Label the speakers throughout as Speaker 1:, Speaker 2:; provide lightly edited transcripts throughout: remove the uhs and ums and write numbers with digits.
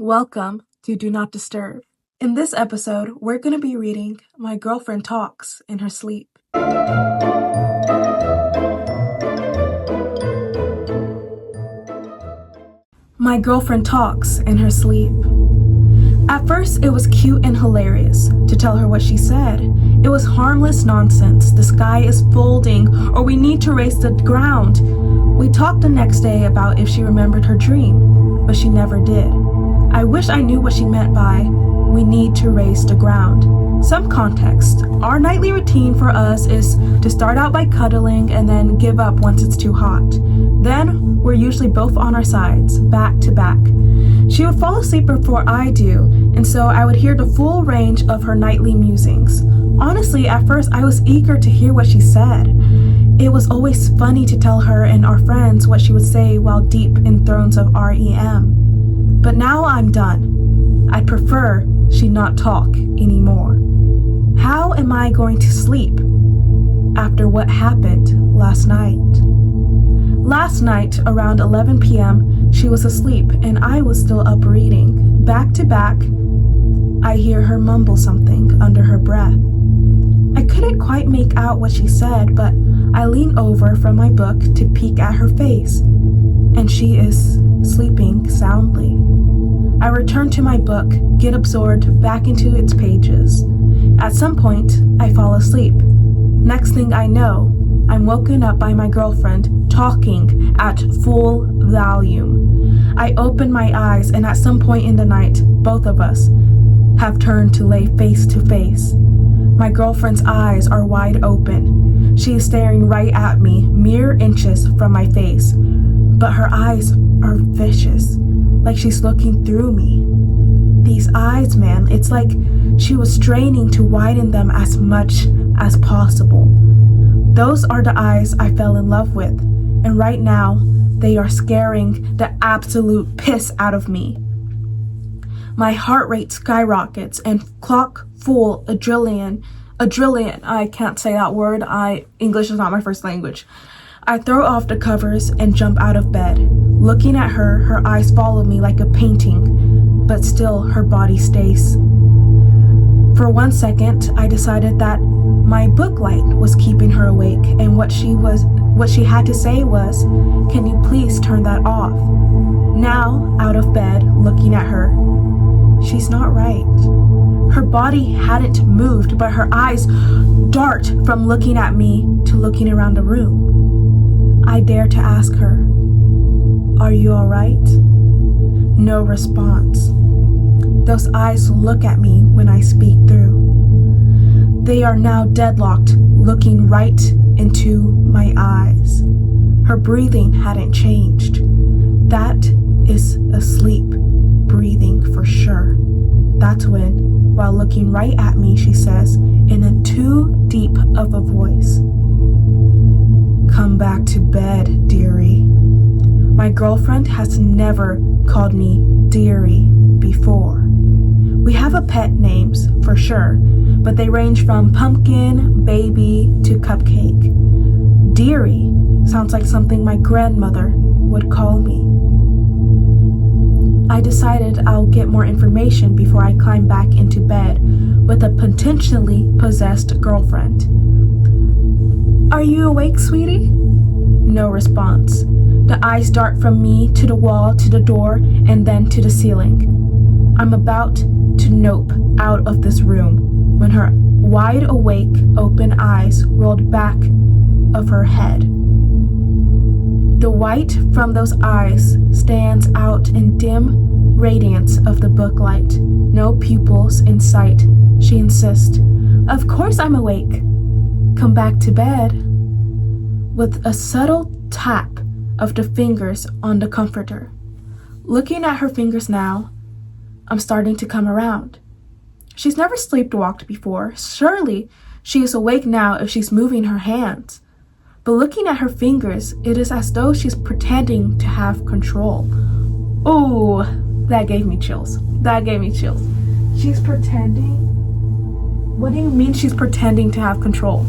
Speaker 1: Welcome to Do Not Disturb. In this episode, we're going to be reading My Girlfriend Talks in Her Sleep. My girlfriend talks in her sleep. At first, it was cute and hilarious to tell her what she said. It was harmless nonsense. The sky is folding, or we need to race the ground. We talked the next day about if she remembered her dream, but she never did. I wish I knew what she meant by, we need to race the ground. Some context. Our nightly routine for us is to start out by cuddling and then give up once it's too hot. Then, we're usually both on our sides, back to back. She would fall asleep before I do, and so I would hear the full range of her nightly musings. Honestly, at first I was eager to hear what she said. It was always funny to tell her and our friends what she would say while deep in thrones of REM. But now I'm done. I'd prefer she not talk anymore. How am I going to sleep after what happened last night? Last night, around 11 p.m., she was asleep and I was still up reading. Back to back, I hear her mumble something under her breath. I couldn't quite make out what she said, but I lean over from my book to peek at her face, and she is sleeping soundly. I return to my book, get absorbed back into its pages. At some point, I fall asleep. Next thing I know, I'm woken up by my girlfriend talking at full volume. I open my eyes, and at some point in the night, both of us have turned to lay face to face. My girlfriend's eyes are wide open. She is staring right at me, mere inches from my face. But her eyes are vicious, like she's looking through me. These eyes, man, it's like she was straining to widen them as much as possible. Those are the eyes I fell in love with, and right now, they are scaring the absolute piss out of me. My heart rate skyrockets and clock full adrenaline, I can't say that word, English is not my first language. I throw off the covers and jump out of bed. Looking at her, her eyes follow me like a painting, but still her body stays. For 1 second, I decided that my book light was keeping her awake, and what she had to say was, "Can you please turn that off?" Now, out of bed, looking at her, she's not right. Her body hadn't moved, but her eyes dart from looking at me to looking around the room. I dare to ask her, "Are you all right?" No response. Those eyes look at me when I speak through. They are now deadlocked, looking right into my eyes. Her breathing hadn't changed. That is asleep breathing for sure. That's when, while looking right at me, she says, in a too deep of a voice, "Come back to bed, dearie." My girlfriend has never called me dearie before. We have a pet names, for sure, but they range from pumpkin, baby, to cupcake. Dearie sounds like something my grandmother would call me. I decided I'll get more information before I climb back into bed with a potentially possessed girlfriend. "Are you awake, sweetie?" No response. The eyes dart from me to the wall, to the door, and then to the ceiling. I'm about to nope out of this room when her wide awake, open eyes rolled back of her head. The white from those eyes stands out in dim radiance of the book light. No pupils in sight. She insists, "Of course I'm awake. Come back to bed." With a subtle tap of the fingers on the comforter. Looking at her fingers now, I'm starting to come around. She's never sleepwalked before. Surely she is awake now if she's moving her hands. But looking at her fingers, it is as though she's pretending to have control. Oh, that gave me chills. She's pretending? What do you mean she's pretending to have control?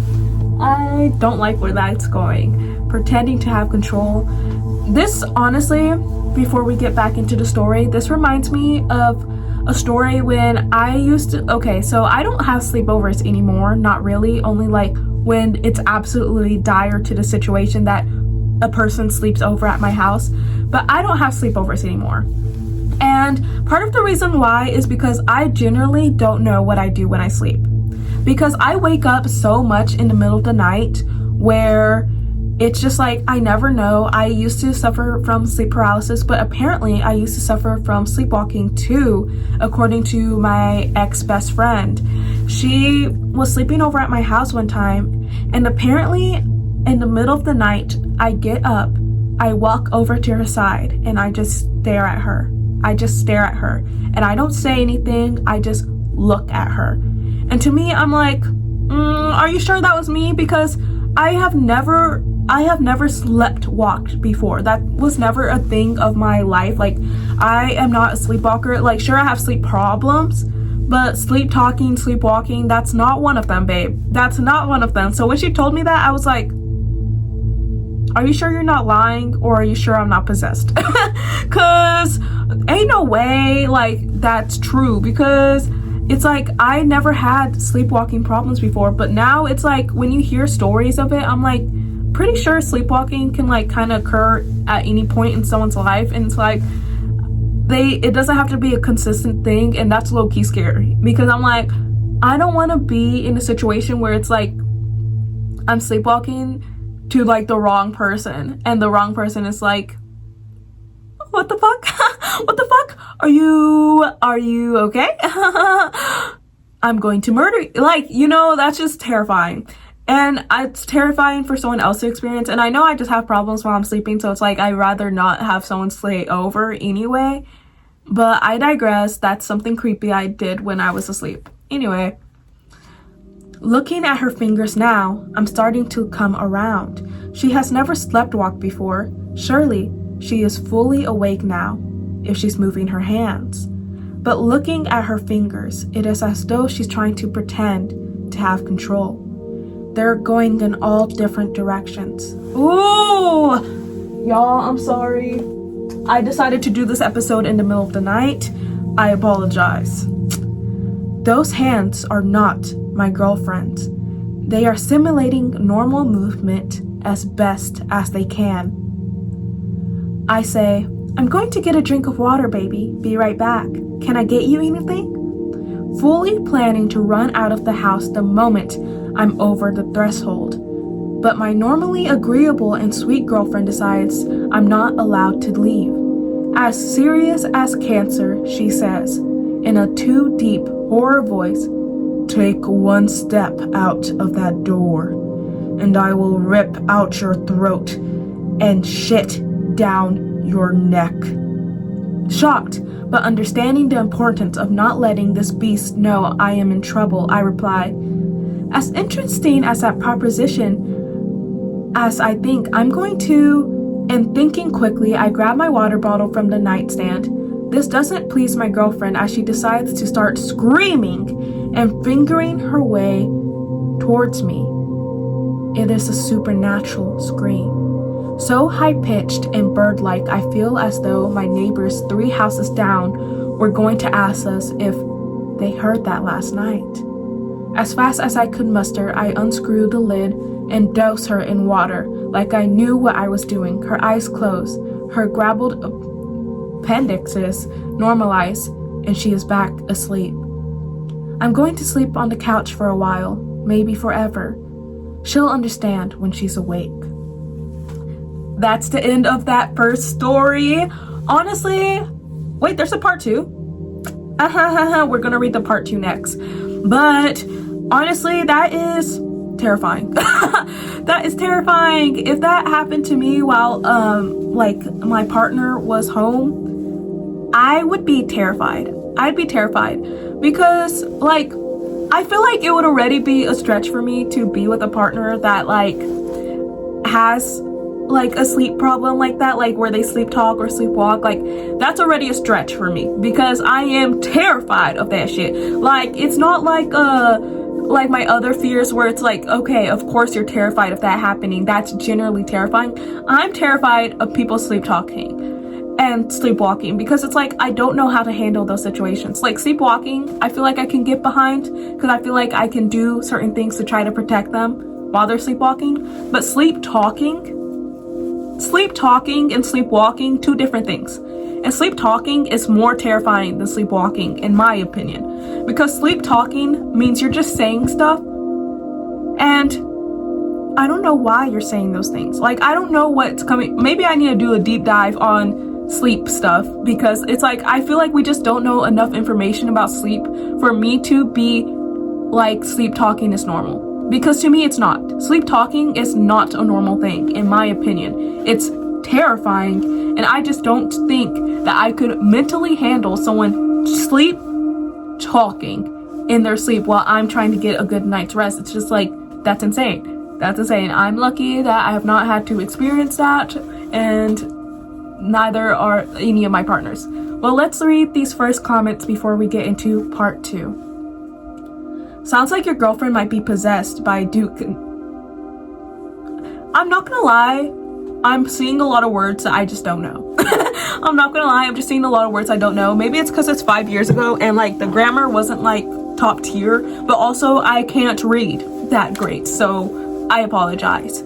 Speaker 1: I don't like where that's going. Pretending to have control. This, honestly, before we get back into the story, this reminds me of a story when I used to, okay, so I don't have sleepovers anymore, not really, only like when it's absolutely dire to the situation that a person sleeps over at my house, but I don't have sleepovers anymore. And part of the reason why is because I generally don't know what I do when I sleep. Because I wake up so much in the middle of the night where it's just like, I never know. I used to suffer from sleep paralysis, but apparently I used to suffer from sleepwalking too, according to my ex-best friend. She was sleeping over at my house one time, and apparently in the middle of the night, I get up, I walk over to her side, and I just stare at her. And I don't say anything, I just look at her. And to me, I'm like, are you sure that was me? Because I have never slept walked before. That was never a thing of my life. Like, I am not a sleepwalker. Like, sure, I have sleep problems, but sleep talking, sleepwalking, that's not one of them, babe. That's not one of them. So when she told me that, I was like, are you sure you're not lying, or are you sure I'm not possessed? Cause ain't no way like that's true, because it's like I never had sleepwalking problems before, but now it's like when you hear stories of it, I'm like pretty sure sleepwalking can like kind of occur at any point in someone's life, and it's like it doesn't have to be a consistent thing, and that's low-key scary, because I'm like, I don't want to be in a situation where it's like I'm sleepwalking to like the wrong person, and the wrong person is like, what the fuck? What the fuck? Are you okay? I'm going to murder you. Like, you know, that's just terrifying. And it's terrifying for someone else to experience. And I know I just have problems while I'm sleeping, so it's like I'd rather not have someone stay over anyway. But I digress. That's something creepy I did when I was asleep. Anyway, looking at her fingers now, I'm starting to come around. She has never sleptwalked before. Surely she is fully awake now, if she's moving her hands. But looking at her fingers, it is as though she's trying to pretend to have control. They're going in all different directions. Ooh! Y'all, I'm sorry. I decided to do this episode in the middle of the night. I apologize. Those hands are not my girlfriend's. They are simulating normal movement as best as they can. I say, I'm going to get a drink of water, baby. Be right back. Can I get you anything? Fully planning to run out of the house the moment I'm over the threshold. But my normally agreeable and sweet girlfriend decides I'm not allowed to leave. As serious as cancer, she says, in a too deep horror voice, take one step out of that door, and I will rip out your throat and shit down your neck. Shocked, but understanding the importance of not letting this beast know I am in trouble, I reply, as interesting as that proposition as I think, I'm going to, and thinking quickly, I grab my water bottle from the nightstand. This doesn't please my girlfriend as she decides to start screaming and fingering her way towards me. It is a supernatural scream. So high-pitched and bird-like, I feel as though my neighbors 3 houses down were going to ask us if they heard that last night. As fast as I could muster, I unscrewed the lid and doused her in water like I knew what I was doing. Her eyes closed, her garbled appendixes normalized, and she is back asleep. I'm going to sleep on the couch for a while, maybe forever. She'll understand when she's awake. That's the end of that first story. Honestly, wait, there's a part 2. We're gonna read the part 2 next. But honestly, that is terrifying. That is terrifying. If that happened to me while like my partner was home, I would be terrified. I'd be terrified because like I feel like it would already be a stretch for me to be with a partner that like has like a sleep problem like that, like where they sleep talk or sleepwalk. Like that's already a stretch for me because I am terrified of that shit. Like it's not like my other fears where it's like, okay, of course you're terrified of that happening. That's generally terrifying. I'm terrified of people sleep talking. and sleepwalking, because it's like I don't know how to handle those situations. Like sleepwalking, I feel like I can get behind because I feel like I can do certain things to try to protect them while they're sleepwalking. But sleep talking and sleepwalking, two different things. And sleep talking is more terrifying than sleepwalking, in my opinion, because sleep talking means you're just saying stuff, and I don't know why you're saying those things. Like, I don't know what's coming. Maybe I need to do a deep dive on sleep stuff, because it's like I feel like we just don't know enough information about sleep for me to be like sleep talking is normal, because to me it's not. Sleep talking is not a normal thing, in my opinion. It's terrifying, and I just don't think that I could mentally handle someone sleep talking in their sleep while I'm trying to get a good night's rest. It's just like, that's insane. That's insane. I'm lucky that I have not had to experience that, and neither are any of my partners. Well, let's read these first comments before we get into part 2. Sounds like your girlfriend might be possessed by Duke. I'm not gonna lie, I'm seeing a lot of words that I just don't know. I'm not gonna lie, I'm just seeing a lot of words I don't know. Maybe it's because it's 5 years ago and like the grammar wasn't like top tier, but also I can't read that great, so I apologize.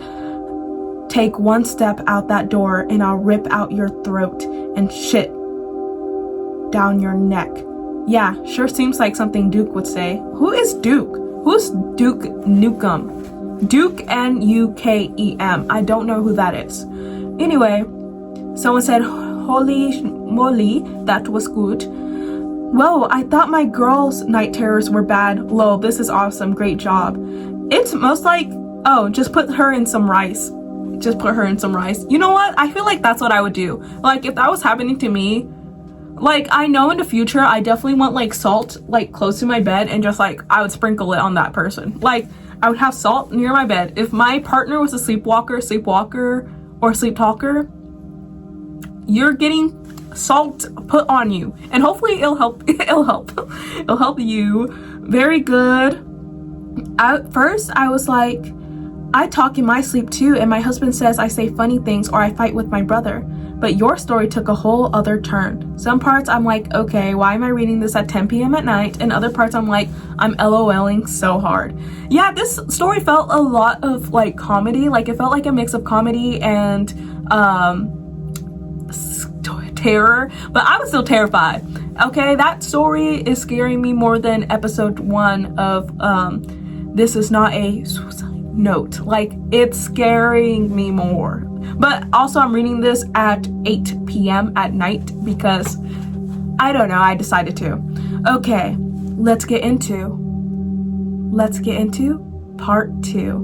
Speaker 1: Take one step out that door and I'll rip out your throat and shit down your neck. Yeah, sure seems like something Duke would say. Who is Duke? Who's Duke Nukem? Duke Nukem. I don't know who that is. Anyway, someone said, holy moly, that was good. Whoa, I thought my girl's night terrors were bad. Lol, this is awesome. Great job. It's most like, oh, just put her in some rice. Just put her in some rice. You know what? I feel like that's what I would do. Like, if that was happening to me, like, I know in the future, I definitely want, like, salt, like, close to my bed, and just, like, I would sprinkle it on that person. Like, I would have salt near my bed. If my partner was a sleepwalker, or sleep talker, you're getting salt put on you. And hopefully it'll help. It'll help you. Very good. At first, I was like, I talk in my sleep too, and my husband says I say funny things or I fight with my brother. But your story took a whole other turn. Some parts I'm like, okay, why am I reading this at 10 p.m. at night? And other parts I'm like, I'm LOLing so hard. Yeah, this story felt a lot of like comedy. Like, it felt like a mix of comedy and terror, but I was still terrified. Okay, that story is scaring me more than episode 1 of This Is Not a Suicide Note. Like, it's scaring me more. But also, I'm reading this at 8 p.m. at night because I don't know, I decided to. Okay, let's get into part 2.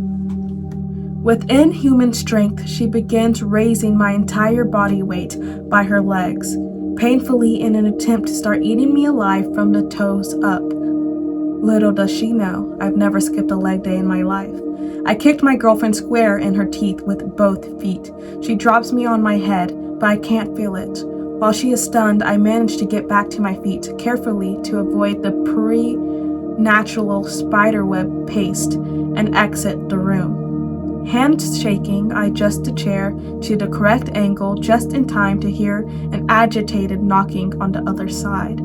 Speaker 1: With inhuman strength, she begins raising my entire body weight by her legs, painfully in an attempt to start eating me alive from the toes up. Little does she know, I've never skipped a leg day in my life. I kicked my girlfriend square in her teeth with both feet. She drops me on my head, but I can't feel it. While she is stunned, I manage to get back to my feet carefully to avoid the pre-natural spiderweb paste and exit the room. Hands shaking, I adjust the chair to the correct angle just in time to hear an agitated knocking on the other side.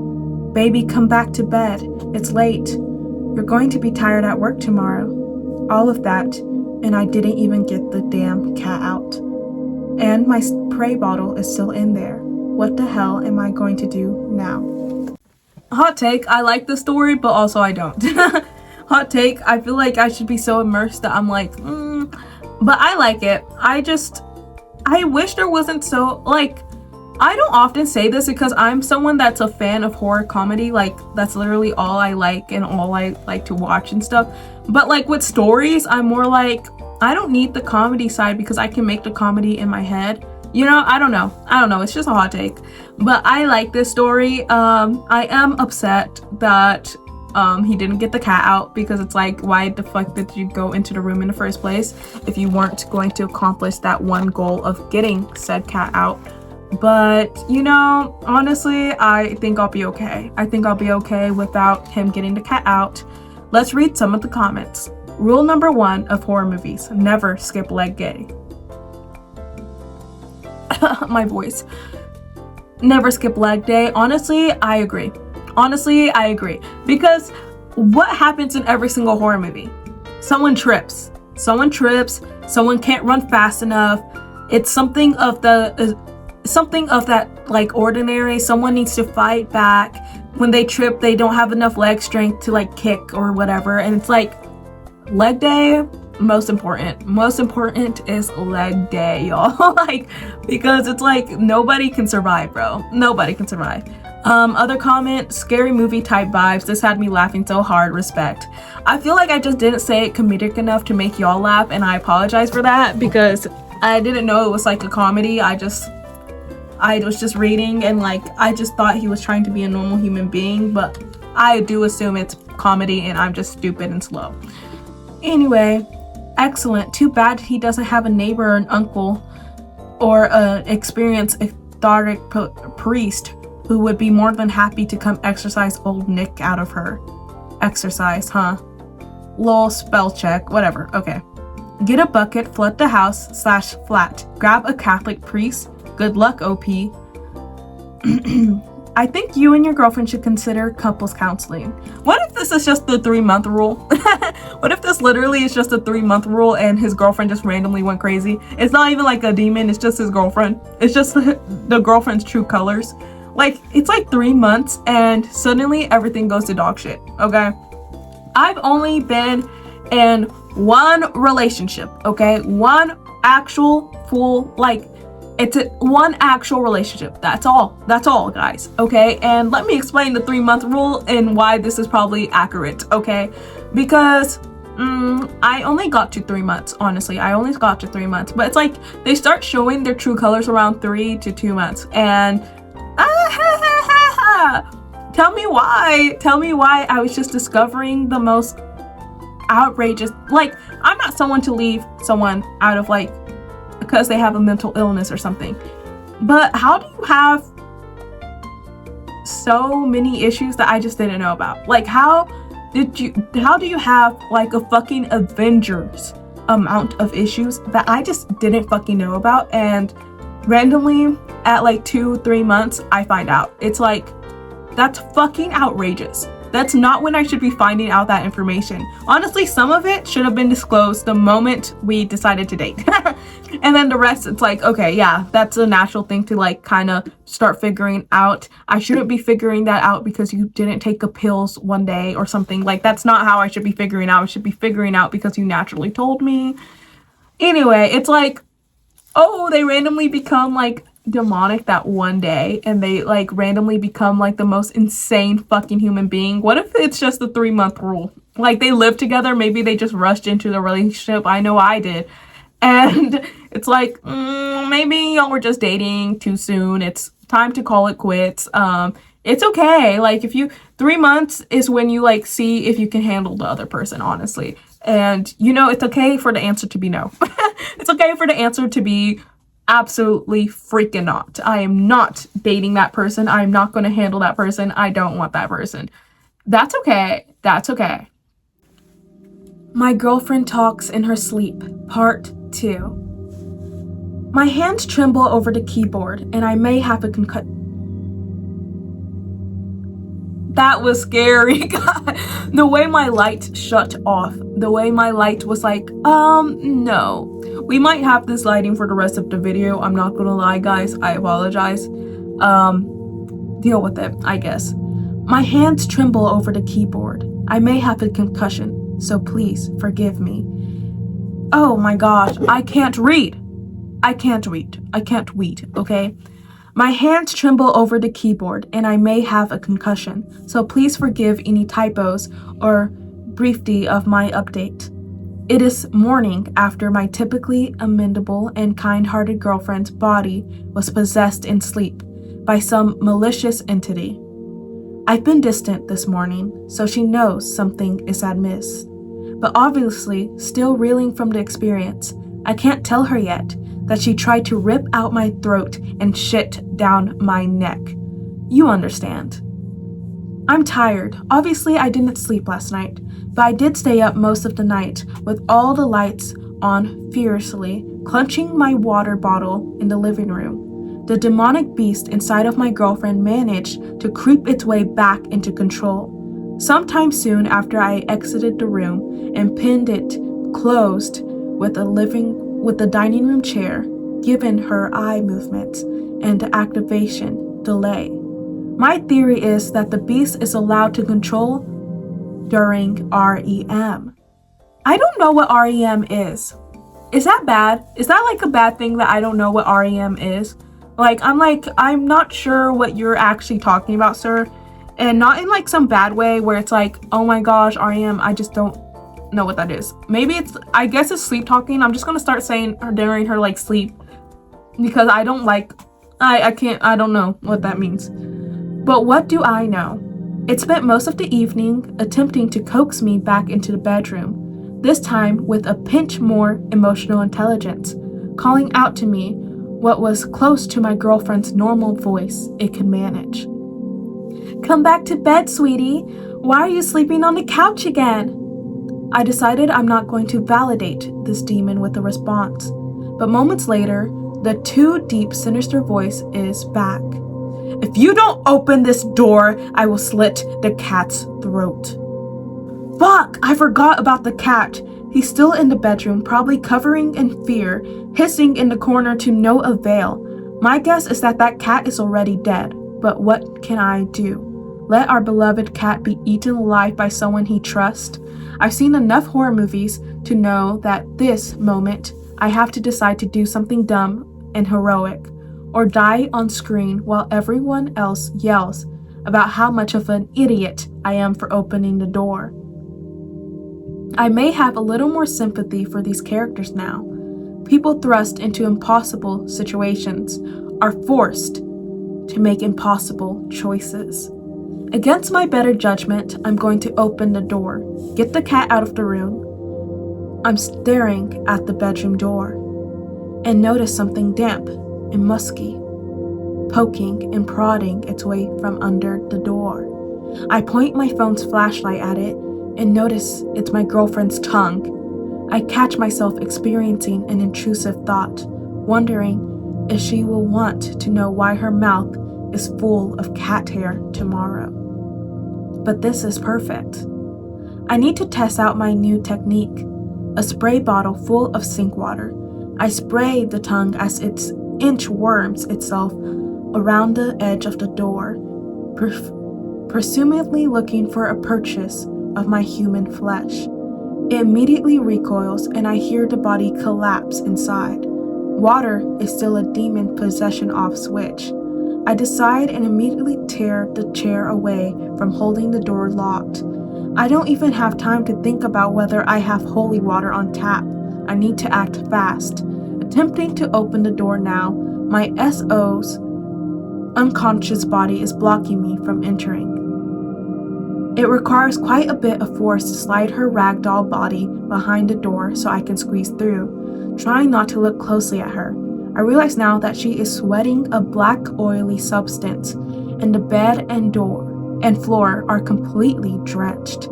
Speaker 1: Baby, come back to bed. It's late. You're going to be tired at work tomorrow. All of that, and I didn't even get the damn cat out. And my spray bottle is still in there. What the hell am I going to do now? Hot take, I like the story, but also I don't. Hot take, I feel like I should be so immersed that I'm like, but I like it. I wish there wasn't so, like, I don't often say this because I'm someone that's a fan of horror comedy. Like, that's literally all I like and all I like to watch and stuff. But like with stories, I'm more like, I don't need the comedy side because I can make the comedy in my head. You know, I don't know. It's just a hot take. But I like this story. I am upset that he didn't get the cat out, because it's like, why the fuck did you go into the room in the first place if you weren't going to accomplish that one goal of getting said cat out? But, you know, honestly, I think I'll be okay. I think I'll be okay without him getting the cat out. Let's read some of the comments. Rule number 1 of horror movies: never skip leg day. My voice. never skip leg day. Honestly, I agree. Because what happens in every single horror movie? Someone trips. Someone can't run fast enough. It's something of that like ordinary. Someone needs to fight back. When they trip, they don't have enough leg strength to like kick or whatever. And it's like leg day, most important is leg day, y'all. Like, because it's like nobody can survive, bro. Nobody can survive. Other comment, scary movie type vibes. This had me laughing so hard. Respect. I feel like I just didn't say it comedic enough to make y'all laugh, and I apologize for that because I didn't know it was like a comedy. I was just reading and like I just thought he was trying to be a normal human being, but I do assume it's comedy and I'm just stupid and slow. Anyway, excellent. Too bad he doesn't have a neighbor or an uncle or an experienced ecstatic priest who would be more than happy to come exorcise old Nick out of her. Exercise, huh? Lol, spell check, whatever. Okay. Get a bucket, flood the house / flat. Grab a Catholic priest. Good luck, OP. I think you and your girlfriend should consider couples counseling. What if this is just the 3-month rule? What if this literally is just a 3-month rule and his girlfriend just randomly went crazy? It's not even like a demon, it's just his girlfriend. It's just the girlfriend's true colors. Like, it's like 3 months and suddenly everything goes to dog shit, okay? I've only been in one relationship, okay? One actual full, like, one actual relationship. That's all, guys, okay? And let me explain the 3-month rule and why this is probably accurate, okay? Because I only got to 3 months, honestly. I only got to 3 months, but it's like they start showing their true colors around 3 to 2 months, and tell me why I was just discovering the most outrageous, like, I'm not someone to leave someone out of like because they have a mental illness or something, but how do you have so many issues that I just didn't know about? Like, how do you have like a fucking Avengers amount of issues that I just didn't fucking know about, and randomly at like 2-3 months I find out? It's like, that's fucking outrageous. That's not when I should be finding out that information. Honestly, some of it should have been disclosed the moment we decided to date. And then the rest, it's like, okay, yeah, that's a natural thing to like kind of start figuring out. I shouldn't be figuring that out because you didn't take a pills one day or something. Like, that's not how I should be figuring out. I should be figuring out because you naturally told me. Anyway, it's like, oh, they randomly become like demonic that one day and they like randomly become like the most insane fucking human being. What if it's just the 3-month rule? Like, they live together, maybe they just rushed into the relationship. I know I did. And it's like, maybe y'all were just dating too soon. It's time to call it quits. It's okay. Like, 3 months is when you like see if you can handle the other person, honestly. And you know, it's okay for the answer to be no. It's okay for the answer to be absolutely freaking not. I am not dating that person. I'm not going to handle that person. I don't want that person. That's okay. That's okay. My girlfriend talks in her sleep, part 2. My hands tremble over the keyboard and I may have a concussion. That was scary. The way my light shut off, the way my light was like, no. We might have this lighting for the rest of the video. I'm not gonna lie, guys. I apologize. Deal with it, I guess. My hands tremble over the keyboard. I may have a concussion, so please forgive me. Oh my gosh, I can't read, okay? My hands tremble over the keyboard and I may have a concussion, so please forgive any typos or briefly of my update. It is morning after my typically amenable and kind-hearted girlfriend's body was possessed in sleep by some malicious entity. I've been distant this morning, so she knows something is amiss. But obviously, still reeling from the experience, I can't tell her yet that she tried to rip out my throat and shit down my neck. You understand. I'm tired. Obviously, I didn't sleep last night, but I did stay up most of the night with all the lights on furiously, clutching my water bottle in the living room. The demonic beast inside of my girlfriend managed to creep its way back into control. Sometime soon after I exited the room and pinned it closed with the dining room chair, given her eye movements and the activation delay. My theory is that the beast is allowed to control during REM. I don't know what REM is. Is that bad? Is that like a bad thing that I don't know what REM is? I'm not sure what you're actually talking about, sir. And not in like some bad way where it's like, oh my gosh, REM, I just don't know what that is. Maybe I guess it's sleep talking. I'm just gonna start saying her during her like sleep because I don't know what that means. But what do I know? It spent most of the evening attempting to coax me back into the bedroom, this time with a pinch more emotional intelligence, calling out to me what was close to my girlfriend's normal voice it could manage. Come back to bed, sweetie. Why are you sleeping on the couch again? I decided I'm not going to validate this demon with a response, but moments later, the too deep, sinister voice is back. If you don't open this door, I will slit the cat's throat. Fuck, I forgot about the cat. He's still in the bedroom, probably covering in fear, hissing in the corner to no avail. My guess is that cat is already dead, but what can I do? Let our beloved cat be eaten alive by someone he trusts? I've seen enough horror movies to know that this moment, I have to decide to do something dumb and heroic, or die on screen while everyone else yells about how much of an idiot I am for opening the door. I may have a little more sympathy for these characters now. People thrust into impossible situations are forced to make impossible choices. Against my better judgment, I'm going to open the door, get the cat out of the room. I'm staring at the bedroom door and notice something damp and musky, poking and prodding its way from under the door. I point my phone's flashlight at it and notice it's my girlfriend's tongue. I catch myself experiencing an intrusive thought, wondering if she will want to know why her mouth is full of cat hair tomorrow. But this is perfect. I need to test out my new technique, a spray bottle full of sink water. I spray the tongue as it inchworms itself around the edge of the door, presumably looking for a purchase of my human flesh. It immediately recoils and I hear the body collapse inside. Water is still a demon possession off switch. I decide and immediately tear the chair away from holding the door locked. I don't even have time to think about whether I have holy water on tap. I need to act fast. Attempting to open the door now, my SO's unconscious body is blocking me from entering. It requires quite a bit of force to slide her ragdoll body behind the door so I can squeeze through, trying not to look closely at her. I realize now that she is sweating a black oily substance, and the bed and door and floor are completely drenched.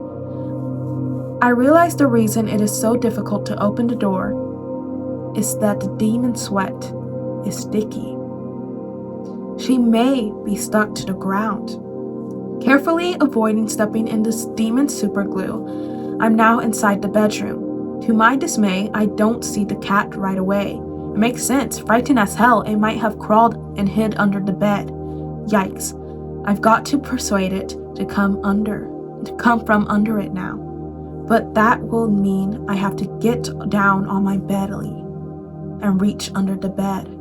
Speaker 1: I realize the reason it is so difficult to open the door is that the demon sweat is sticky. She may be stuck to the ground. Carefully avoiding stepping in this demon superglue, I'm now inside the bedroom. To my dismay, I don't see the cat right away. It makes sense. Frightened as hell, it might have crawled and hid under the bed. Yikes. I've got to persuade it to come from under it now. But that will mean I have to get down on my belly and reach under the bed.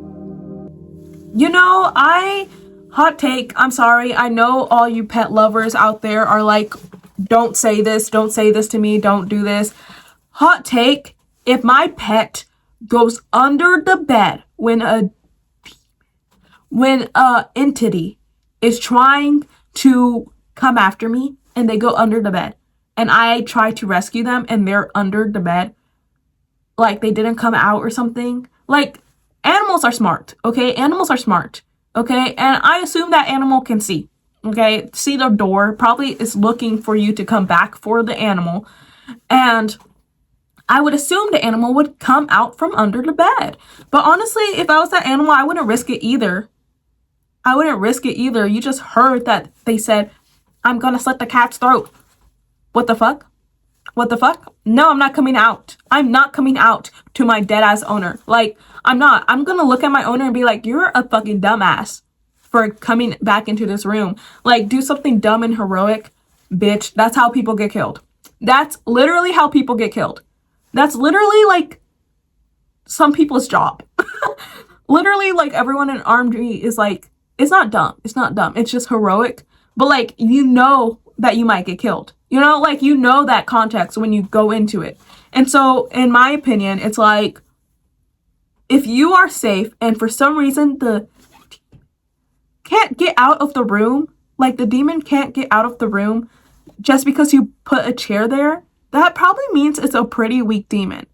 Speaker 1: Hot take, I'm sorry. I know all you pet lovers out there are like, don't say this to me, don't do this. Hot take, if my pet goes under the bed when a entity is trying to come after me and they go under the bed and I try to rescue them and they're under the bed, like they didn't come out or something. Like, animals are smart, okay? Animals are smart, okay? And I assume that animal can see, okay? See the door, probably is looking for you to come back for the animal. And I would assume the animal would come out from under the bed. But honestly, if I was that animal, I wouldn't risk it either. I wouldn't risk it either. You just heard that they said, I'm gonna slit the cat's throat. What the fuck? What the fuck? No, I'm not coming out. I'm not coming out to my dead ass owner. Like, I'm not. I'm gonna look at my owner and be like, you're a fucking dumbass for coming back into this room. Like, do something dumb and heroic, bitch. That's how people get killed. That's literally how people get killed. That's literally like some people's job. Literally, like, everyone in army is like, it's not dumb. It's not dumb. It's just heroic. But like, you know that you might get killed. You know, like, you know that context when you go into it. And so, in my opinion, it's like, if you are safe and for some reason the can't get out of the room, like the demon can't get out of the room just because you put a chair there, that probably means it's a pretty weak demon.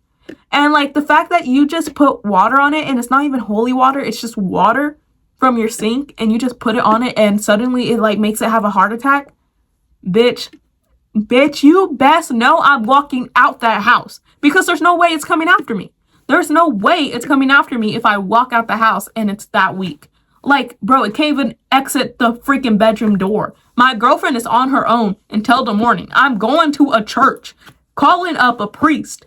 Speaker 1: And like the fact that you just put water on it and it's not even holy water, it's just water from your sink and you just put it on it and suddenly it like makes it have a heart attack. Bitch, you best know I'm walking out that house because there's no way it's coming after me. There's no way it's coming after me if I walk out the house and it's that weak. Like, bro, it can't even exit the freaking bedroom door. My girlfriend is on her own until the morning. I'm going to a church, calling up a priest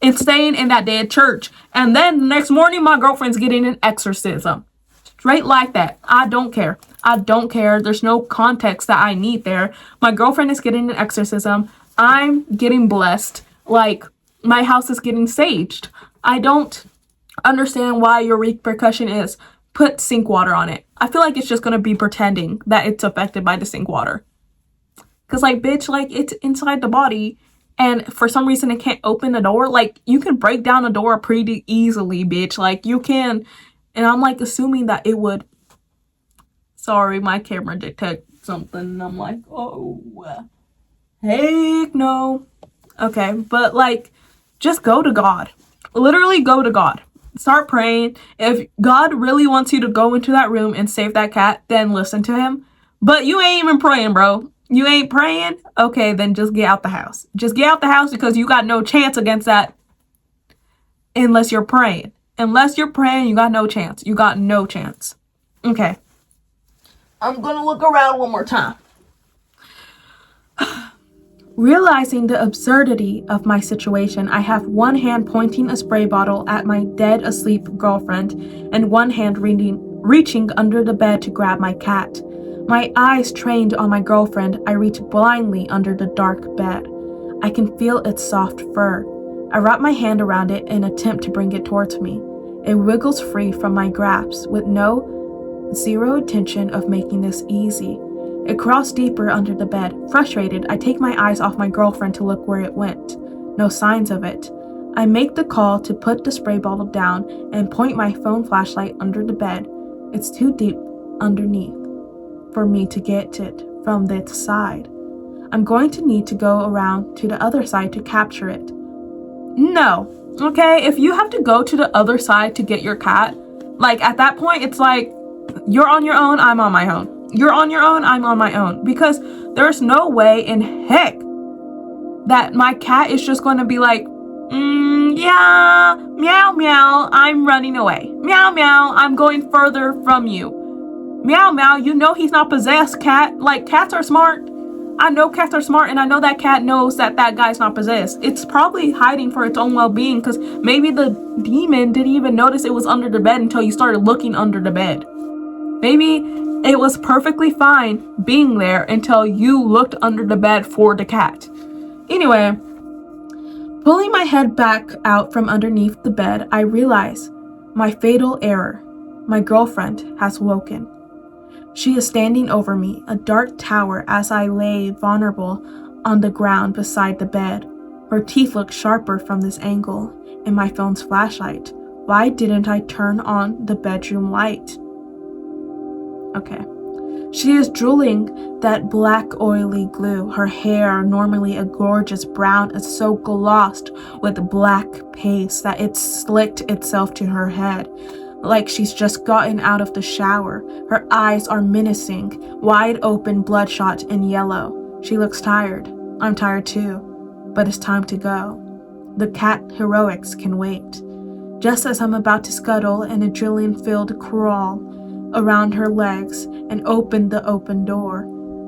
Speaker 1: and staying in that dead church. And then the next morning, my girlfriend's getting an exorcism. Straight like that. I don't care. I don't care. There's no context that I need there. My girlfriend is getting an exorcism. I'm getting blessed. Like, my house is getting saged. I don't understand why your repercussion is put sink water on it. I feel like it's just going to be pretending that it's affected by the sink water. Because, like, bitch, like, it's inside the body. And for some reason, it can't open the door. Like, you can break down a door pretty easily, bitch. Like, you can. And I'm, like, assuming that it would. Sorry, my camera detected something. And I'm like, oh, heck no. Okay, but, like, just go to God. Literally go to God. Start praying. If God really wants you to go into that room and save that cat, then listen to him. But you ain't even praying, bro. You ain't praying? Okay, then just get out the house. Just get out the house because you got no chance against that unless you're praying. Unless you're praying, you got no chance. You got no chance. Okay. I'm gonna look around one more time. Realizing the absurdity of my situation, I have one hand pointing a spray bottle at my dead asleep girlfriend and one hand reaching under the bed to grab my cat. My eyes trained on my girlfriend, I reach blindly under the dark bed. I can feel its soft fur. I wrap my hand around it and attempt to bring it towards me. It wiggles free from my grasp with zero intention of making this easy. It crawls deeper under the bed. Frustrated, I take my eyes off my girlfriend to look where it went. No signs of it. I make the call to put the spray bottle down and point my phone flashlight under the bed. It's too deep underneath for me to get it from this side. I'm going to need to go around to the other side to capture it. No. Okay, if you have to go to the other side to get your cat, like at that point, it's like, you're on your own, I'm on my own. You're on your own, I'm on my own. Because there's no way in heck that my cat is just going to be like, yeah, meow, meow, I'm running away. Meow, meow, I'm going further from you. Meow, meow, you know he's not possessed, cat. Like, cats are smart. I know cats are smart, and I know that cat knows that that guy's not possessed. It's probably hiding for its own well-being, because maybe the demon didn't even notice it was under the bed until you started looking under the bed. Maybe it was perfectly fine being there until you looked under the bed for the cat. Anyway, pulling my head back out from underneath the bed, I realize my fatal error. My girlfriend has woken. She is standing over me, a dark tower, as I lay vulnerable on the ground beside the bed. Her teeth look sharper from this angle, and my phone's flashlight. Why didn't I turn on the bedroom light? Okay. She is drooling that black oily glue. Her hair, normally a gorgeous brown, is so glossed with black paste that it slicked itself to her head, like she's just gotten out of the shower. Her eyes are menacing, wide open, bloodshot and yellow. She looks tired. I'm tired too, but it's time to go. The cat heroics can wait. Just as I'm about to scuttle in a adrenaline-filled crawl around her legs and opened the open door.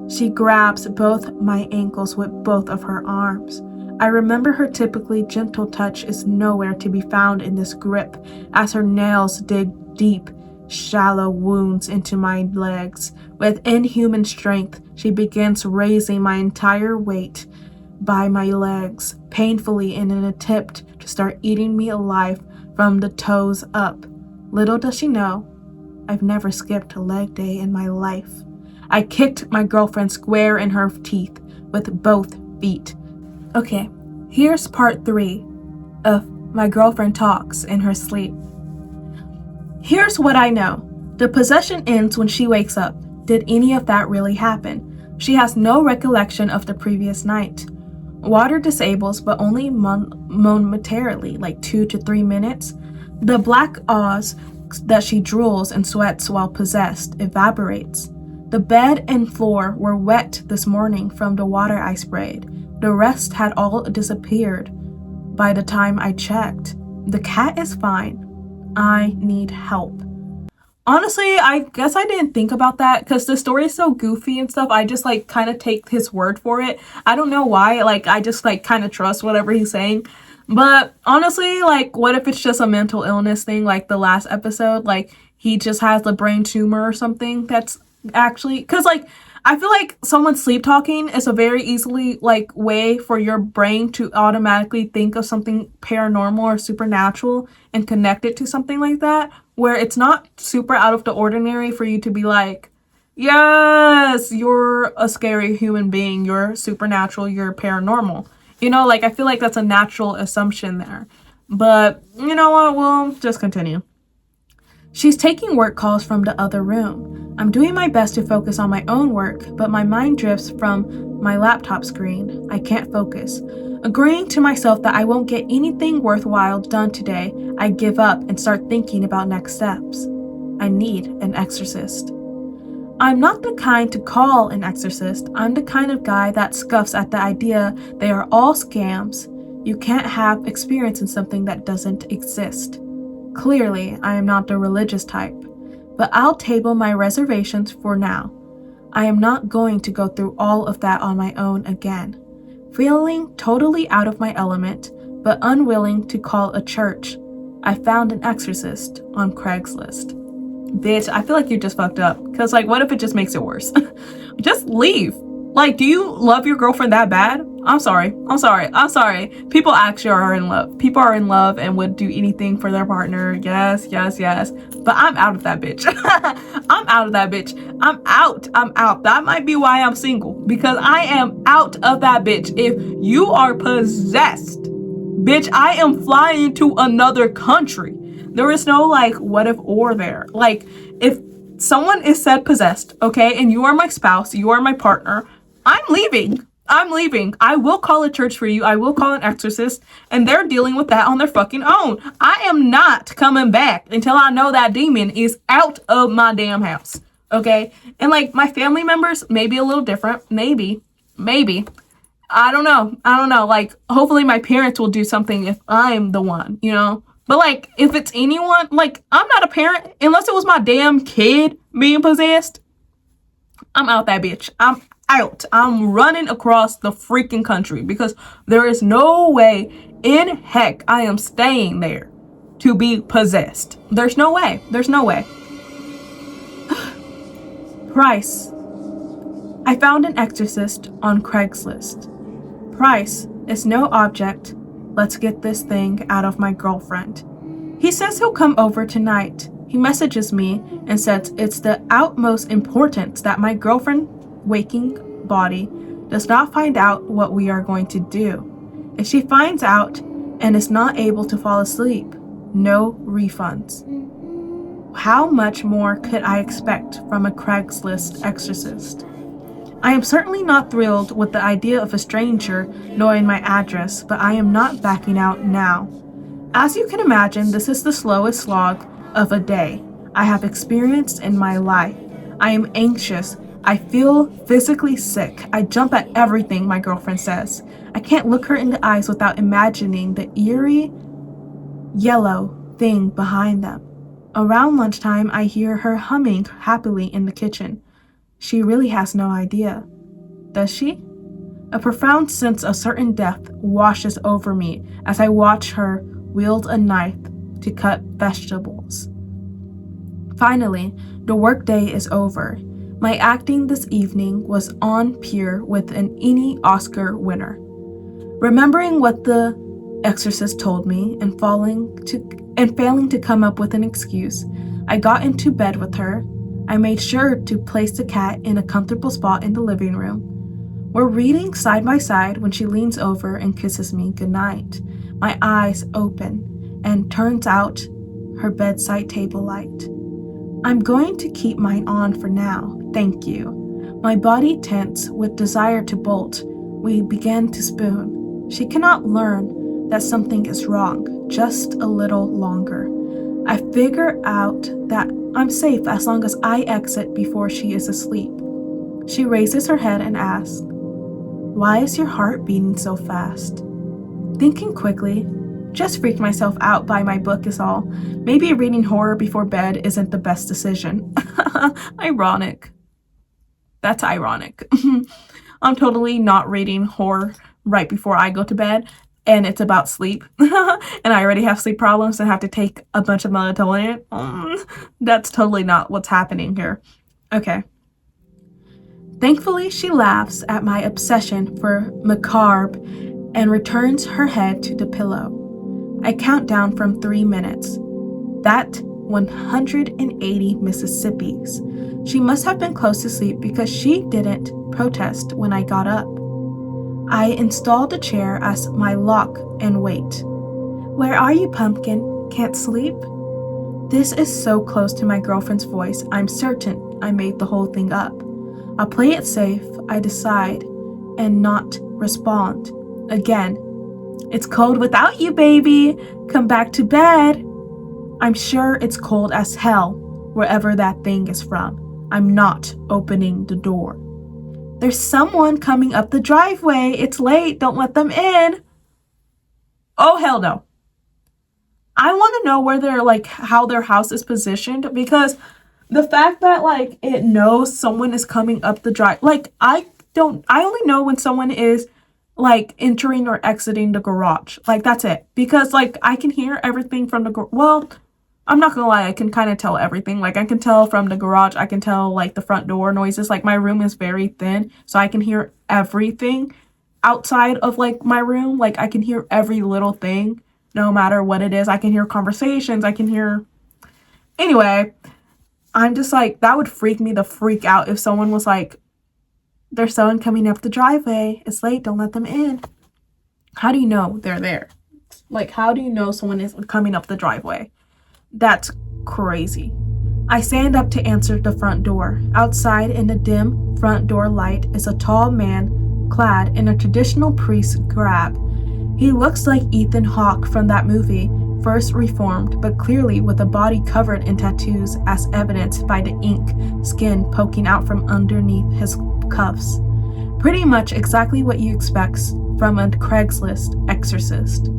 Speaker 1: She grabs both my ankles with both of her arms. I remember her typically gentle touch is nowhere to be found in this grip as her nails dig deep, shallow wounds into my legs. With inhuman strength, she begins raising my entire weight by my legs, painfully in an attempt to start eating me alive from the toes up. Little does she know, I've never skipped a leg day in my life. I kicked my girlfriend square in her teeth with both feet. Okay, here's part 3 of my girlfriend talks in her sleep. Here's what I know. The possession ends when she wakes up. Did any of that really happen? She has no recollection of the previous night. Water disables, but only momentarily, like 2 to 3 minutes. The black Oz that she drools and sweats while possessed evaporates. The bed and floor were wet this morning from the water I sprayed. The rest had all disappeared by the time I checked. The cat is fine. I need help. Honestly, I guess I didn't think about that because the story is so goofy and stuff. I just like kind of take his word for it. I don't know why. Like I just like kind of trust whatever he's saying. But honestly, like what if it's just a mental illness thing like the last episode? Like he just has a brain tumor or something that's actually because like I feel like someone sleep talking is a very easily like way for your brain to automatically think of something paranormal or supernatural and connect it to something like that, where it's not super out of the ordinary for you to be like, yes, you're a scary human being, you're supernatural, you're paranormal. You know, like I feel like that's a natural assumption there. But you know what? We'll just continue. She's taking work calls from the other room. I'm doing my best to focus on my own work, but my mind drifts from my laptop screen. I can't focus. Agreeing to myself that I won't get anything worthwhile done today, I give up and start thinking about next steps. I need an exorcist. I'm not the kind to call an exorcist. I'm the kind of guy that scoffs at the idea they are all scams. You can't have experience in something that doesn't exist. Clearly, I am not the religious type, but I'll table my reservations for now. I am not going to go through all of that on my own again. Feeling totally out of my element, but unwilling to call a church, I found an exorcist on Craigslist. Bitch, I feel like you just fucked up. Because, like, what if it just makes it worse? Just leave. Like, do you love your girlfriend that bad? I'm sorry. People actually are in love. People are in love and would do anything for their partner. Yes. But I'm out of that bitch. I'm out of that bitch. I'm out. That might be why I'm single. Because I am out of that bitch. If you are possessed, bitch, I am flying to another country. There is no, like, what if or there. Like, if someone is said possessed, okay, and you are my spouse, you are my partner, I'm leaving. I will call a church for you. I will call an exorcist, and they're dealing with that on their fucking own. I am not coming back until I know that demon is out of my damn house, okay? And, like, my family members may be a little different. Maybe. I don't know. Like, hopefully my parents will do something if I'm the one, you know? But, like, if it's anyone, like, I'm not a parent unless it was my damn kid being possessed. I'm out that bitch. I'm out. I'm running across the freaking country because there is no way in heck I am staying there to be possessed. There's no way. Price. I found an exorcist on Craigslist. Price is no object. Let's get this thing out of my girlfriend. He says he'll come over tonight. He messages me and says it's the utmost importance that my girlfriend waking body does not find out what we are going to do. If she finds out and is not able to fall asleep, no refunds. How much more could I expect from a Craigslist exorcist? I am certainly not thrilled with the idea of a stranger knowing my address, but I am not backing out now. As you can imagine, this is the slowest slog of a day I have experienced in my life. I am anxious. I feel physically sick. I jump at everything my girlfriend says. I can't look her in the eyes without imagining the eerie yellow thing behind them. Around lunchtime, I hear her humming happily in the kitchen. She really has no idea, does she? A profound sense of certain death washes over me as I watch her wield a knife to cut vegetables. Finally, the workday is over. My acting this evening was on peer with an Emmy Oscar winner. Remembering what the exorcist told me and failing to come up with an excuse, I got into bed with her. I made sure to place the cat in a comfortable spot in the living room. We're reading side by side when she leans over and kisses me goodnight. My eyes open, and turns out her bedside table light. I'm going to keep mine on for now, thank you. My body tense with desire to bolt. We begin to spoon. She cannot learn that something is wrong, just a little longer. I figure out that I'm safe as long as I exit before she is asleep. She raises her head and asks, "Why is your heart beating so fast?" Thinking quickly, just freaked myself out by my book is all. Maybe reading horror before bed isn't the best decision. Ironic. That's ironic. I'm totally not reading horror right before I go to bed, and it's about sleep. And I already have sleep problems and have to take a bunch of melatonin. That's totally not what's happening here. Okay. Thankfully, she laughs at my obsession for macabre and returns her head to the pillow. I count down from 3 minutes. That 180 Mississippis. She must have been close to sleep because she didn't protest when I got up. I installed a chair as my lock and wait. "Where are you, Pumpkin? Can't sleep?" This is so close to my girlfriend's voice, I'm certain I made the whole thing up. I'll play it safe, I decide, and not respond. Again, "It's cold without you, baby. Come back to bed." I'm sure it's cold as hell, wherever that thing is from. I'm not opening the door. "There's someone coming up the driveway. It's late. Don't let them in." Oh, hell no. I want to know where how their house is positioned, because the fact that it knows someone is coming up the drive, I only know when someone is entering or exiting the garage. That's it. Because I can hear everything from well, I'm not gonna lie, I can kind of tell everything. I can tell from the garage, I can tell the front door noises. My room is very thin, so I can hear everything outside of my room. I can hear every little thing, no matter what it is. I can hear conversations, I can hear. Anyway, I'm just that would freak me the freak out if someone was "There's someone coming up the driveway. It's late. Don't let them in." How do you know they're there? How do you know someone is coming up the driveway? That's crazy. I stand up to answer the front door. Outside in the dim front door light is a tall man clad in a traditional priest garb. He looks like Ethan Hawke from that movie, First Reformed, but clearly with a body covered in tattoos as evidenced by the ink skin poking out from underneath his cuffs. Pretty much exactly what you expect from a Craigslist exorcist.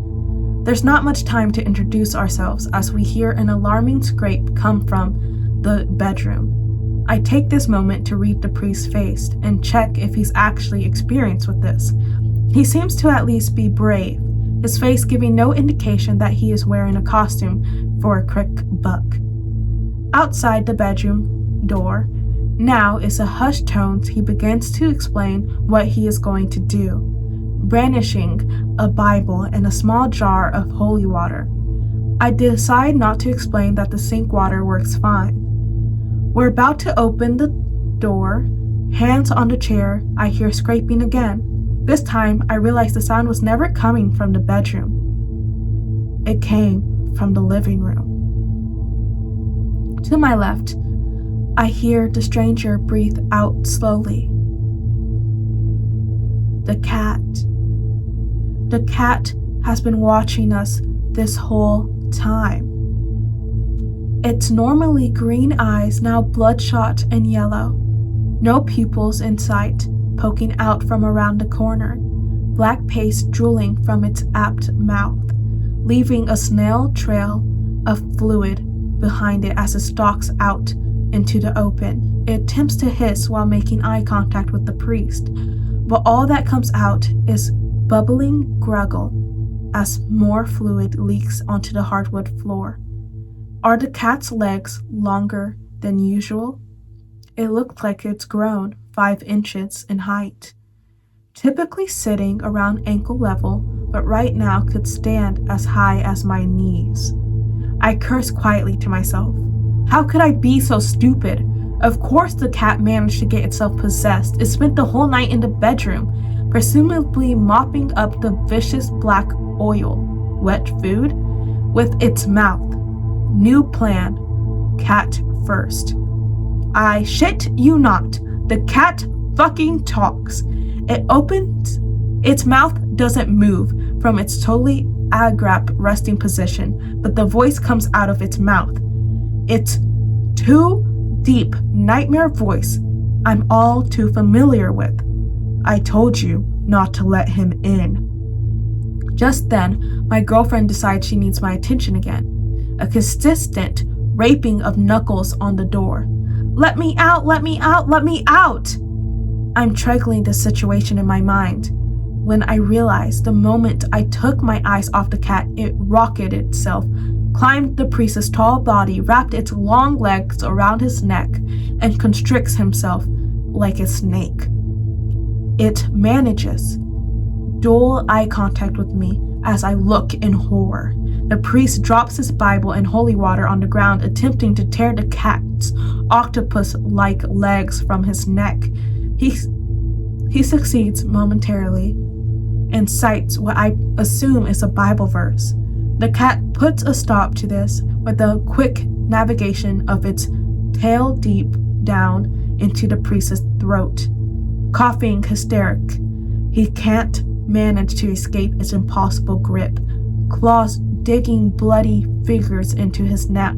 Speaker 1: There's not much time to introduce ourselves as we hear an alarming scrape come from the bedroom. I take this moment to read the priest's face and check if he's actually experienced with this. He seems to at least be brave, his face giving no indication that he is wearing a costume for a quick buck. Outside the bedroom door, now is a hushed tones he begins to explain what he is going to do, brandishing a Bible and a small jar of holy water. I decide not to explain that the sink water works fine. We're about to open the door, hands on the chair, I hear scraping again. This time, I realize the sound was never coming from the bedroom. It came from the living room. To my left, I hear the stranger breathe out slowly. The cat. The cat has been watching us this whole time. Its normally green eyes now bloodshot and yellow. No pupils in sight, poking out from around the corner. Black paste drooling from its apt mouth, leaving a snail trail of fluid behind it as it stalks out into the open. It attempts to hiss while making eye contact with the priest, but all that comes out is bubbling gruggle as more fluid leaks onto the hardwood floor. Are the cat's legs longer than usual? It looked like it's grown 5 inches in height, typically sitting around ankle level, but right now could stand as high as my knees. I cursed quietly to myself. How could I be so stupid? Of course the cat managed to get itself possessed. It spent the whole night in the bedroom, presumably mopping up the vicious black oil, wet food, with its mouth. New plan. Cat first. I shit you not. The cat fucking talks. It opens. Its mouth doesn't move from its totally agrap resting position, but the voice comes out of its mouth. It's too deep nightmare voice I'm all too familiar with. I told you not to let him in. Just then, my girlfriend decides she needs my attention again. A consistent raping of knuckles on the door. Let me out, let me out, let me out! I'm triangling the situation in my mind when I realized the moment I took my eyes off the cat, it rocketed itself, climbed the priest's tall body, wrapped its long legs around his neck, and constricts himself like a snake. It manages dual eye contact with me as I look in horror. The priest drops his Bible and holy water on the ground, attempting to tear the cat's octopus-like legs from his neck. He succeeds momentarily and cites what I assume is a Bible verse. The cat puts a stop to this with a quick navigation of its tail deep down into the priest's throat. Coughing hysteric, he can't manage to escape its impossible grip, claws digging bloody fingers into his neck.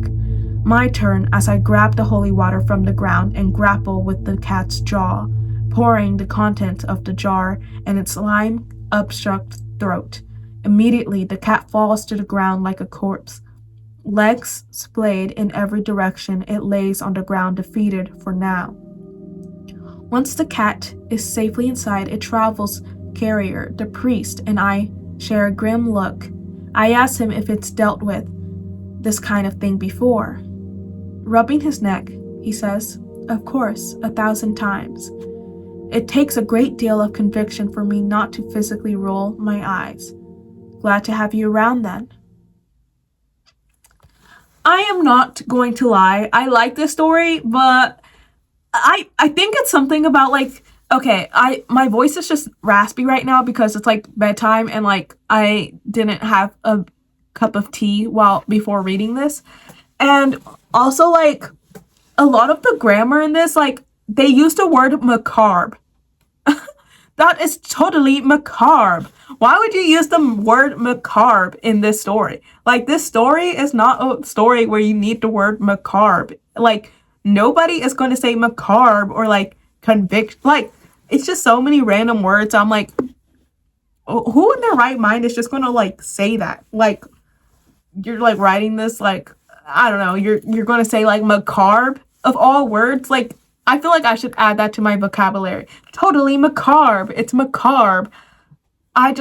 Speaker 1: My turn as I grab the holy water from the ground and grapple with the cat's jaw, pouring the contents of the jar in its lime-obstructed throat. Immediately, the cat falls to the ground like a corpse. Legs splayed in every direction, it lays on the ground, defeated for now. Once the cat is safely inside, it travels carrier, the priest, and I share a grim look. I ask him if it's dealt with this kind of thing before. Rubbing his neck, he says, "Of course, 1,000 times." It takes a great deal of conviction for me not to physically roll my eyes. Glad to have you around then. I am not going to lie. I like this story, but I think it's something about okay, my voice is just raspy right now because it's bedtime and I didn't have a cup of tea before reading this. And also a lot of the grammar in this, they use the word macabre. That is totally macabre. Why would you use the word macabre in this story? This story is not a story where you need the word macabre. Nobody is going to say macabre or convict. It's just so many random words. I'm who in their right mind is just going to say that? You're writing this I don't know. You're going to say macabre of all words. I feel I should add that to my vocabulary. Totally macabre. It's macabre. I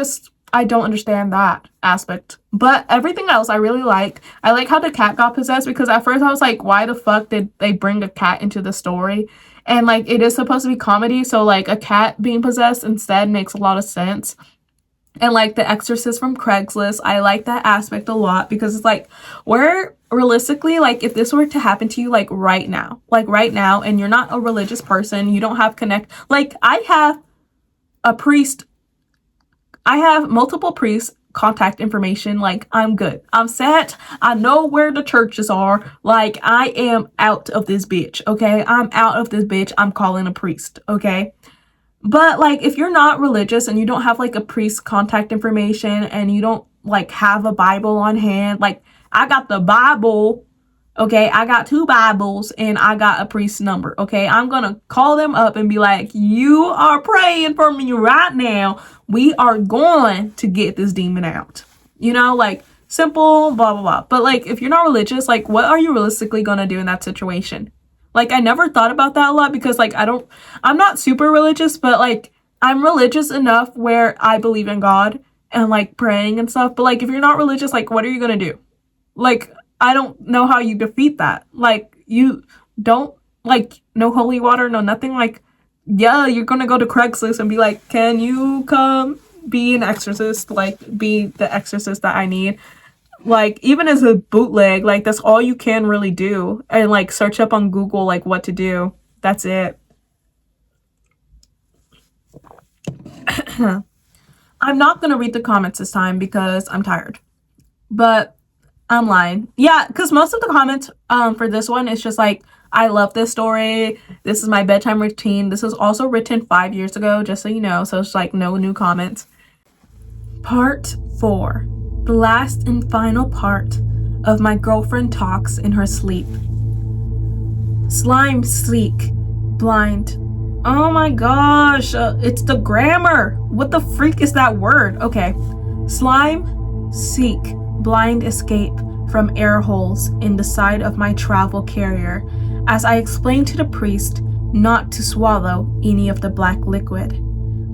Speaker 1: don't understand that aspect. But everything else I really like. I like how the cat got possessed because at first I was why the fuck did they bring a cat into the story? And it is supposed to be comedy, so a cat being possessed instead makes a lot of sense. And The Exorcist from Craigslist, I like that aspect a lot because it's where realistically, if this were to happen to you right now, and you're not a religious person, you don't have I have multiple priests contact information. I'm good. I'm set. I know where the churches are. I am out of this bitch. Okay. I'm out of this bitch. I'm calling a priest. Okay. But if you're not religious and you don't have a priest's contact information and you don't have a Bible on hand, I got the Bible. Okay, I got 2 Bibles and I got a priest's number. Okay, I'm gonna call them up and be you are praying for me right now. We are going to get this demon out. simple, blah, blah, blah. But, like, if you're not religious, like, what are you realistically gonna do in that situation? Like, I never thought about that a lot because, like, I'm not super religious, but, like, I'm religious enough where I believe in God and, like, praying and stuff. But, like, if you're not religious, like, what are you gonna do? Like, I don't know how you defeat that. Like, you don't, like, no holy water, no nothing. Like, yeah, you're gonna go to Craigslist and be like, can you come be an exorcist? Like, be the exorcist that I need. Like, even as a bootleg, like, that's all you can really do. And, like, search up on Google, like, what to do. That's it. I'm not gonna read the comments this time because I'm tired. But I'm lying. Yeah, because most of the comments for this one is just like, I love this story. This is my bedtime routine. This was also written 5 years ago, just so you know. So it's like no new comments. Part 4. The last and final part of my girlfriend talks in her sleep. Slime, sleek, blind. Oh my gosh, it's the grammar. What the freak is that word? Okay. Slime, seek, blind escape from air holes in the side of my travel carrier as I explained to the priest not to swallow any of the black liquid.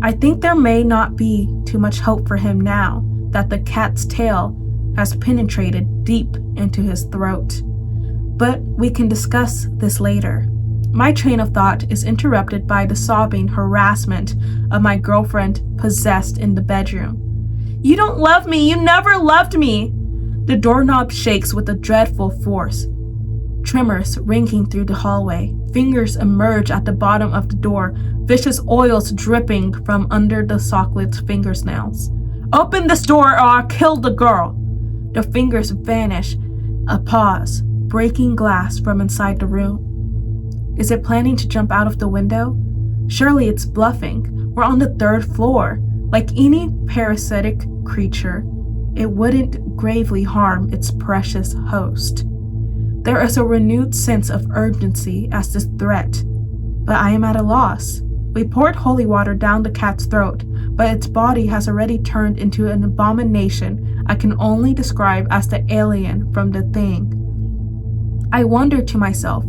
Speaker 1: I think there may not be too much hope for him now that the cat's tail has penetrated deep into his throat. But we can discuss this later. My train of thought is interrupted by the sobbing harassment of my girlfriend possessed in the bedroom. You don't love me! You never loved me! The doorknob shakes with a dreadful force. Tremors ringing through the hallway. Fingers emerge at the bottom of the door, vicious oils dripping from under the socklet's fingernails. Open this door or I'll kill the girl! The fingers vanish. A pause, breaking glass from inside the room. Is it planning to jump out of the window? Surely it's bluffing. We're on the 3rd floor. Like any parasitic creature, it wouldn't gravely harm its precious host. There is a renewed sense of urgency as this threat, but I am at a loss. We poured holy water down the cat's throat, but its body has already turned into an abomination I can only describe as the alien from The Thing. I wonder to myself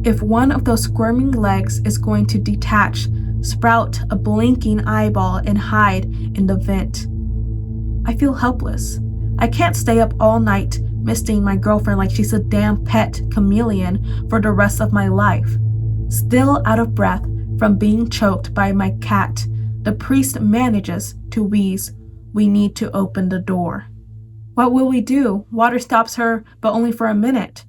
Speaker 1: if one of those squirming legs is going to detach, sprout a blinking eyeball, and hide in the vent. I feel helpless. I can't stay up all night misting my girlfriend like she's a damn pet chameleon for the rest of my life. Still out of breath from being choked by my cat, the priest manages to wheeze, "We need to open the door." What will we do? Water stops her, but only for a minute.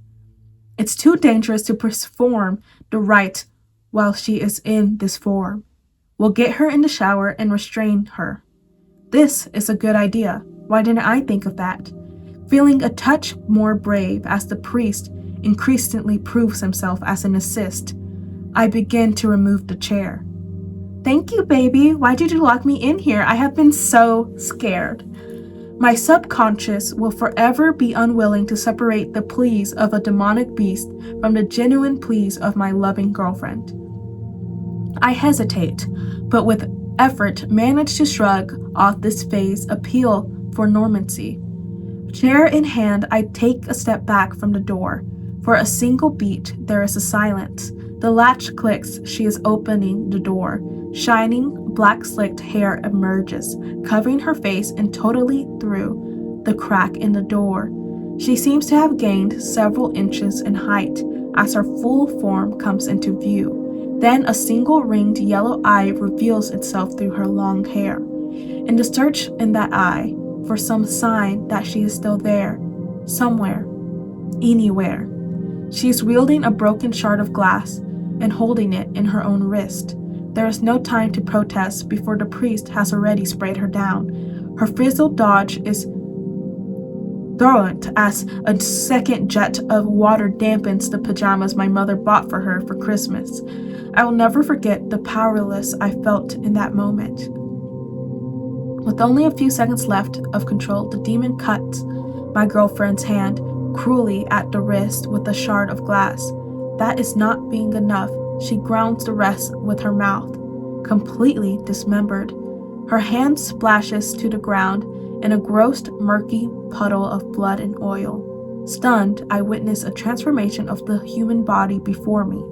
Speaker 1: It's too dangerous to perform the rite while she is in this form. We'll get her in the shower and restrain her. This is a good idea. Why didn't I think of that? Feeling a touch more brave as the priest increasingly proves himself as an assist, I begin to remove the chair. Thank you, baby. Why did you lock me in here? I have been so scared. My subconscious will forever be unwilling to separate the pleas of a demonic beast from the genuine pleas of my loving girlfriend. I hesitate, but with effort manage to shrug off this phase appeal for normancy. Chair in hand, I take a step back from the door. For a single beat, there is a silence. The latch clicks, she is opening the door. Shining, black-slicked hair emerges, covering her face and totally through the crack in the door. She seems to have gained several inches in height as her full form comes into view. Then a single ringed yellow eye reveals itself through her long hair. In the search in that eye for some sign that she is still there, somewhere, anywhere. She is wielding a broken shard of glass and holding it in her own wrist. There is no time to protest before the priest has already sprayed her down. Her frizzled dodge is thrown as a second jet of water dampens the pajamas my mother bought for her for Christmas. I will never forget the powerless I felt in that moment. With only a few seconds left of control, the demon cuts my girlfriend's hand cruelly at the wrist with a shard of glass. That is not being enough. She grounds the rest with her mouth, completely dismembered. Her hand splashes to the ground in a gross, murky puddle of blood and oil. Stunned, I witness a transformation of the human body before me.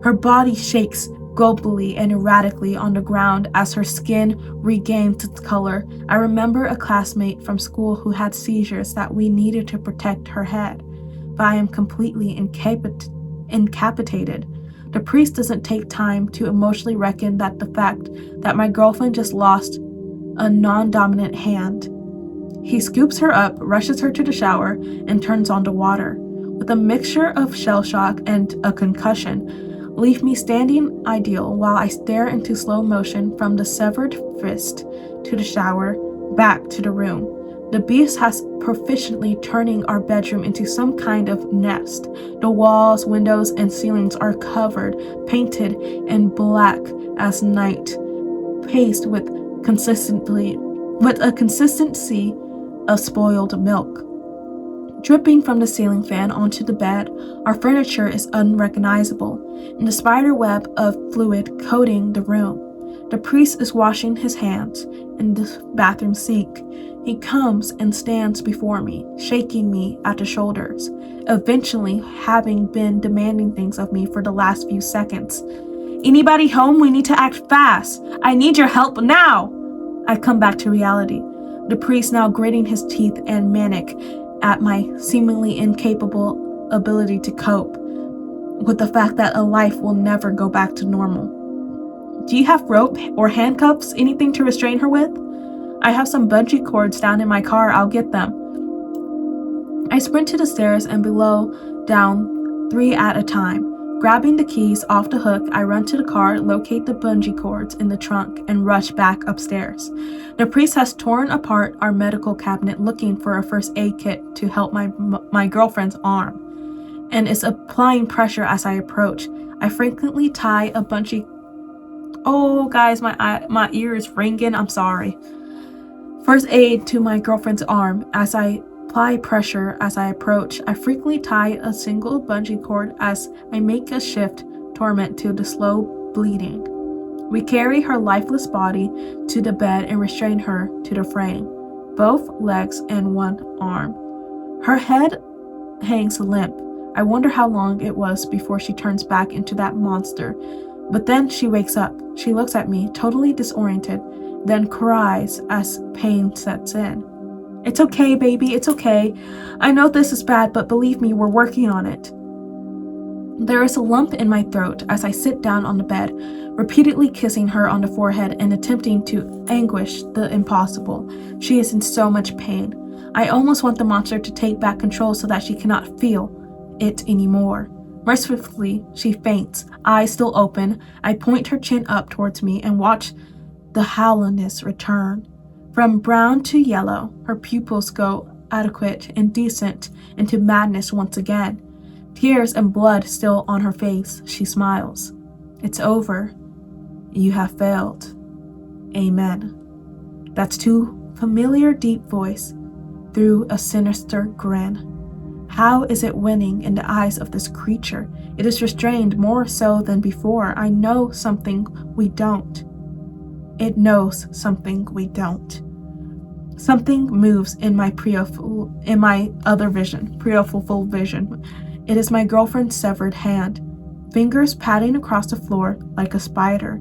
Speaker 1: Her body shakes gulpily and erratically on the ground as her skin regains its color. I remember a classmate from school who had seizures that we needed to protect her head, but I am completely incapacitated. The priest doesn't take time to emotionally reckon that the fact that my girlfriend just lost a non-dominant hand. He scoops her up, rushes her to the shower, and turns on the water. With a mixture of shell shock and a concussion, leave me standing ideal while I stare into slow motion from the severed fist to the shower, back to the room. The beast has proficiently turning our bedroom into some kind of nest. The walls, windows, and ceilings are covered, painted in black as night, paced with a consistency of spoiled milk. Dripping from the ceiling fan onto the bed, our furniture is unrecognizable, and the spider web of fluid coating the room. The priest is washing his hands in the bathroom sink. He comes and stands before me, shaking me at the shoulders, eventually having been demanding things of me for the last few seconds. Anybody home? We need to act fast. I need your help now. I come back to reality. The priest now gritting his teeth and manic at my seemingly incapable ability to cope with the fact that a life will never go back to normal. Do you have rope or handcuffs, anything to restrain her with? I have some bungee cords down in my car, I'll get them. I sprint to the stairs and below, down 3 at a time. Grabbing the keys off the hook, I run to the car, locate the bungee cords in the trunk, and rush back upstairs. The priest has torn apart our medical cabinet looking for a first aid kit to help my girlfriend's arm, and is applying pressure as I approach. I frequently tie a bungee... Oh, guys, my ear is ringing. I'm sorry. First aid to my girlfriend's arm as I apply pressure as I approach. I frequently tie a single bungee cord as I make a shift torment to the slow bleeding. We carry her lifeless body to the bed and restrain her to the frame, both legs and one arm. Her head hangs limp. I wonder how long it was before she turns back into that monster. But then she wakes up. She looks at me, totally disoriented, then cries as pain sets in. It's okay, baby, it's okay. I know this is bad, but believe me, we're working on it. There is a lump in my throat as I sit down on the bed, repeatedly kissing her on the forehead and attempting to anguish the impossible. She is in so much pain. I almost want the monster to take back control so that she cannot feel it anymore. Mercifully, she faints, eyes still open. I point her chin up towards me and watch the howliness return. From brown to yellow, her pupils go adequate and decent into madness once again. Tears and blood still on her face, she smiles. It's over. You have failed. Amen. That's too familiar deep voice through a sinister grin. How is it winning in the eyes of this creature? It is restrained more so than before. I know something we don't. It knows something we don't. Something moves in my other vision, peripheral vision. It is my girlfriend's severed hand, fingers padding across the floor like a spider.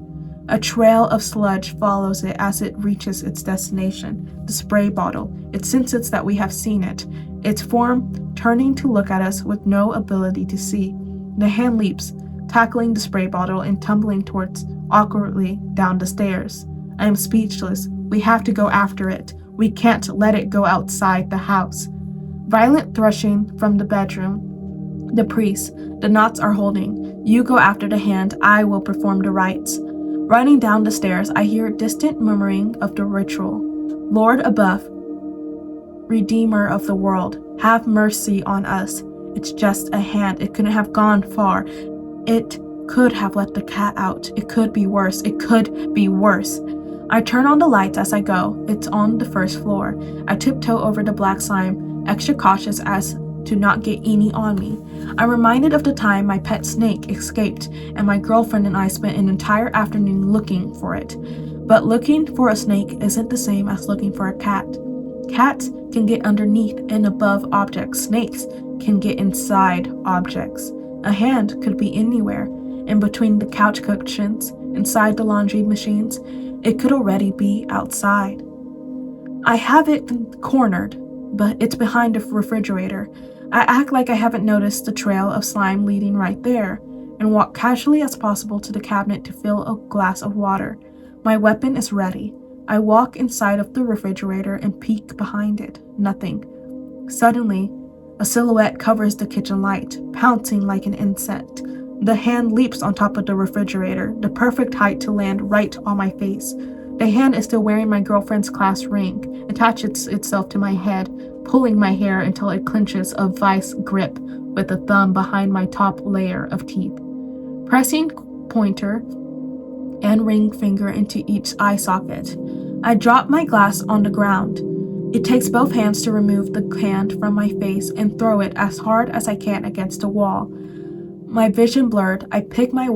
Speaker 1: A trail of sludge follows it as it reaches its destination, the spray bottle. It senses that we have seen it, its form turning to look at us with no ability to see. The hand leaps, tackling the spray bottle and tumbling towards awkwardly down the stairs. I am speechless. We have to go after it. We can't let it go outside the house. Violent threshing from the bedroom. The priest. The knots are holding. You go after the hand. I will perform the rites. Running down the stairs, I hear distant murmuring of the ritual. Lord above, Redeemer of the world, have mercy on us. It's just a hand. It couldn't have gone far. It could have let the cat out. It could be worse. It could be worse. I turn on the lights as I go. It's on the first floor. I tiptoe over the black slime, extra cautious as to not get any on me. I'm reminded of the time my pet snake escaped and my girlfriend and I spent an entire afternoon looking for it. But looking for a snake isn't the same as looking for a cat. Cats can get underneath and above objects. Snakes can get inside objects. A hand could be anywhere, in between the couch cushions, inside the laundry machines. It could already be outside. I have it cornered, but it's behind the refrigerator. I act like I haven't noticed the trail of slime leading right there, and walk casually as possible to the cabinet to fill a glass of water. My weapon is ready. I walk inside of the refrigerator and peek behind it. Nothing. Suddenly, a silhouette covers the kitchen light, pouncing like an insect. The hand leaps on top of the refrigerator, the perfect height to land right on my face. The hand is still wearing my girlfriend's class ring, attaches itself to my head, pulling my hair until it clenches a vice grip with a thumb behind my top layer of teeth. Pressing pointer and ring finger into each eye socket, I drop my glass on the ground. It takes both hands to remove the hand from my face and throw it as hard as I can against the wall. My vision blurred, I pick my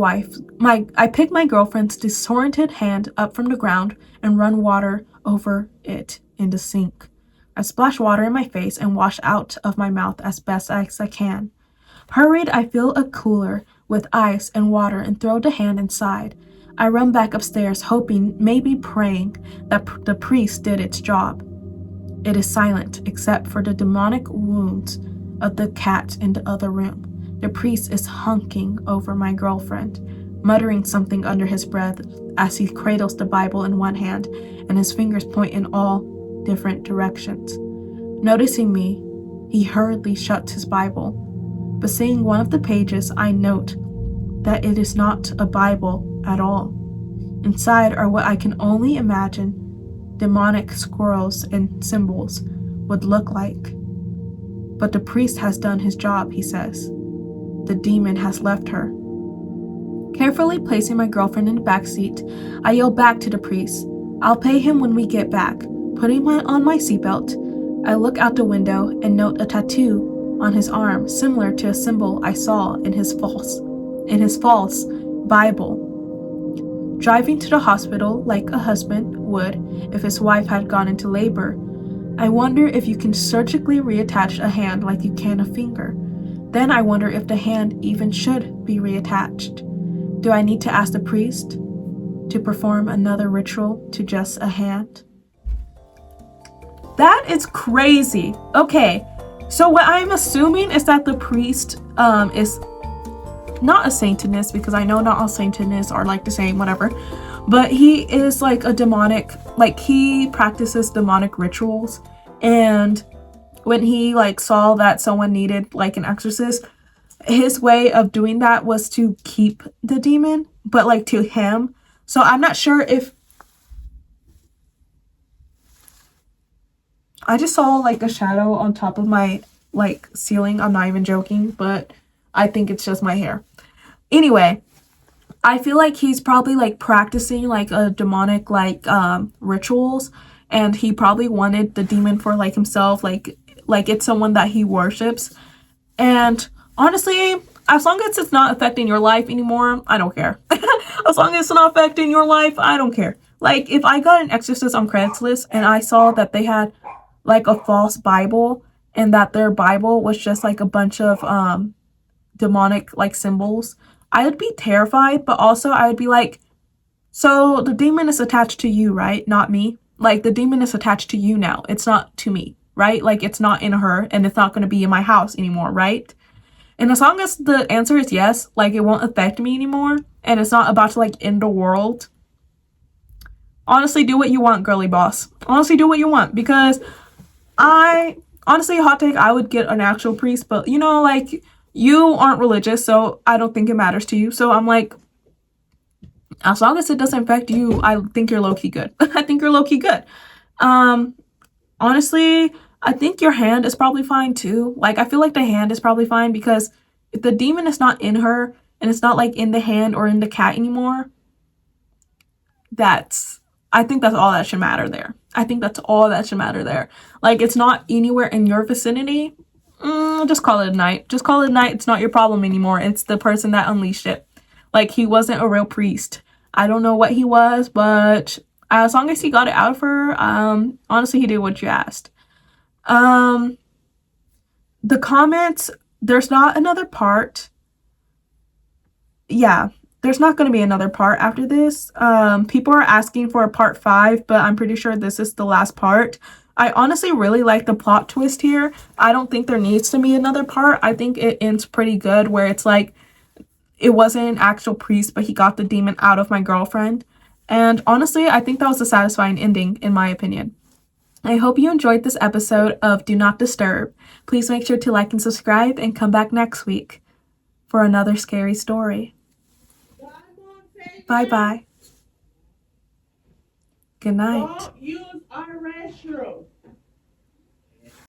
Speaker 1: girlfriend's disoriented hand up from the ground and run water over it in the sink. I splash water in my face and wash out of my mouth as best as I can. Hurried, I fill a cooler with ice and water and throw the hand inside. I run back upstairs, hoping, maybe praying, that the priest did its job. It is silent, except for the demonic wounds of the cat in the other room. The priest is hunking over my girlfriend, muttering something under his breath as he cradles the Bible in one hand and his fingers point in all different directions. Noticing me, he hurriedly shuts his Bible, but seeing one of the pages, I note that it is not a Bible at all. Inside are what I can only imagine demonic scrolls and symbols would look like. But the priest has done his job, he says. The demon has left her. Carefully placing my girlfriend in the back seat, I yell back to the priest, "I'll pay him when we get back." Putting on my seatbelt, I look out the window and note a tattoo on his arm, similar to a symbol I saw in his false Bible. Driving to the hospital like a husband would if his wife had gone into labor, I wonder if you can surgically reattach a hand like you can a finger. Then I wonder if the hand even should be reattached. Do I need to ask the priest to perform another ritual to just a hand? That is crazy. Okay, so what I'm assuming is that the priest is not a Satanist, because I know not all Satanists are like the same, whatever. But he is like a demonic, like he practices demonic rituals. And when he like saw that someone needed like an exorcist, his way of doing that was to keep the demon, but like to him. So I'm not sure if I just saw like a shadow on top of my like ceiling. I'm not even joking, but I think it's just my hair. Anyway, I feel like he's probably like practicing like a demonic like rituals, and he probably wanted the demon for like himself, like it's someone that he worships. And honestly, as long as it's not affecting your life anymore, I don't care. As long as it's not affecting your life, I don't care. Like if I got an exorcist on Craigslist and I saw that they had like a false Bible and that their Bible was just like a bunch of demonic like symbols, I would be terrified, but also I would be like, so the demon is attached to you, right? Not me. Like the demon is attached to you now. It's not to me, right? Like it's not in her and it's not going to be in my house anymore, right? And as long as the answer is yes, like it won't affect me anymore and it's not about to like end the world, honestly, do what you want, girly boss. Honestly, do what you want, because honestly, hot take, I would get an actual priest, but you know, like you aren't religious, so I don't think it matters to you. So I'm like, as long as it doesn't affect you, I think you're low-key good. I think you're low-key good. Honestly, I think your hand is probably fine too. Like, I feel like the hand is probably fine, because if the demon is not in her and it's not like in the hand or in the cat anymore, I think that's all that should matter there. I think that's all that should matter there. Like, it's not anywhere in your vicinity. Just call it a night. Just call it a night. It's not your problem anymore. It's the person that unleashed it. Like, he wasn't a real priest. I don't know what he was, but as long as he got it out of her, honestly, he did what you asked. The comments, there's not another part. Yeah, there's not going to be another part after this. People are asking for a part 5, but I'm pretty sure this is the last part. I honestly really like the plot twist here. I don't think there needs to be another part. I think it ends pretty good where it's like it wasn't an actual priest, but he got the demon out of my girlfriend. And honestly, I think that was a satisfying ending, in my opinion. I hope you enjoyed this episode of Do Not Disturb. Please make sure to like and subscribe and come back next week for another scary story. Bye bye. Good night.
Speaker 2: Don't use our restroom.